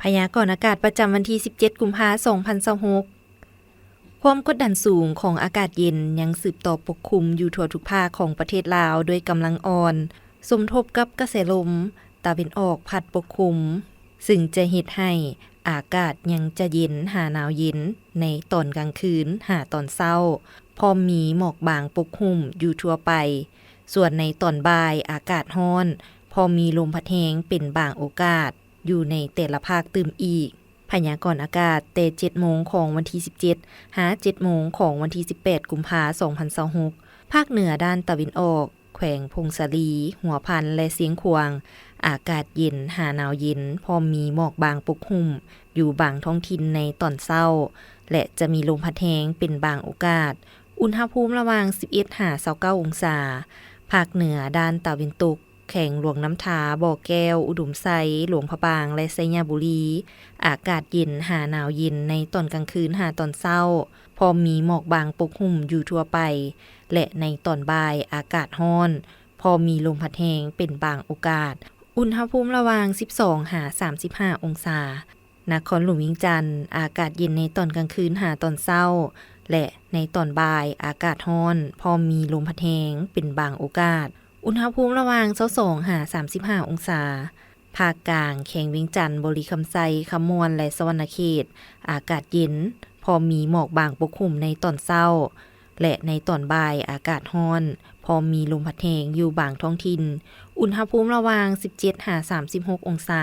พยากรณ์อากาศประจำวันที่ 17 กุมภาพันธ์ 2026 ความกดดันสูงของอากาศเย็นยังสืบต่อปกคลุมอยู่ทั่วทุกภาคของประเทศลาวด้วยกำลังอ่อน สมทบกับกระแสลมตะวันออกพัดปกคลุม ซึ่งจะเฮ็ดให้อากาศยังจะเย็นหาหนาวเย็นในตอนกลางคืนหาตอนเช้า พร้อมมีหมอกบางปกคลุมอยู่ทั่วไป ส่วนในตอนบ่ายอากาศร้อน พอมีลมพัดแรงเป็นบางโอกาสอยู่ในแต่ละภาคตื่มอีก พยากรณ์อากาศแต่ 7 โมงของวันที่ 17 หา 7 โมงของวันที่ 18 กุมภาพันธ์ 2026 ภาคเหนือด้านตะวันออก แขวงพงศาลี หัวพันและเสียงขวาง อากาศเย็นหาหนาวเย็น พอมีหมอกบางปกคลุมอยู่บางท้องถิ่นในตอนเช้า และจะมีลมพัดแรงเป็นบางโอกาส อุณหภูมิระหว่าง 11 หา 29 องศา ภาคเหนือด้านตะวันตก แข่งหลวงน้ำทา บ่อแก้ว อุดมไซหลวงพระบาง และไซยบุรี อากาศเย็นหาหนาวเย็นในตอนกลางคืนหาตอนเช้า พอมีหมอกบางปกคลุมอยู่ทั่วไป และในตอนบ่ายอากาศร้อน พอมีลมพัดแรงเป็นบางโอกาส อุณหภูมิระหว่าง 12 หา 35 องศา นครหลวงวิงจันทน์อากาศเย็นในตอนกลางคืนหาตอนเช้า และในตอนบ่ายอากาศร้อน พอมีลมพัดแรงเป็นบางโอกาส อุณหภูมิระหว่าง 22 หา 35 องศา ภาคกลางแขวงเวียงจันทน์บริคำไซคำมวนและสวรรณเขต อากาศเย็น พอมีหมอกบางปกคลุมในตอนเช้า และในตอนบ่ายอากาศร้อน พอมีลมพัดแรงอยู่บางท้องถิ่น อุณหภูมิระหว่าง 17 หา 36 องศา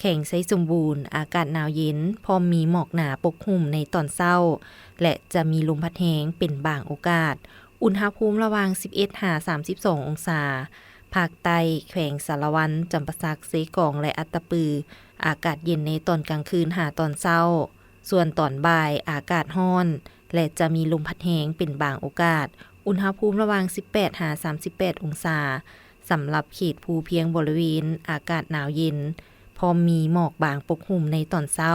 แข่งไซสมบูรณ์ อากาศหนาวเย็น พอมีหมอกหนาปกคลุมในตอนเช้า และจะมีลมพัดแรงเป็นบางโอกาส อุณหภูมิระหว่าง 11 หา 32 องศา ภาคใต้แขวงสารวัน จำปาสัก เสกอง และอัตตปือ อากาศเย็นในตอนกลางคืนหาตอนเช้า ส่วนตอนบ่ายอากาศร้อน และจะมีลมพัดแรงเป็นบางโอกาส อุณหภูมิระหว่าง 18 หา 38 องศา สำหรับเขตภูเพียงบริเวณอากาศหนาวเย็น พอมีหมอกบางปกคลุมในตอนเช้า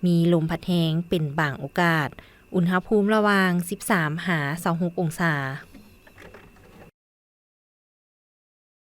มีลมพัดแรงเป็นบางโอกาส อุณหภูมิระหว่าง 13 หา 26 องศา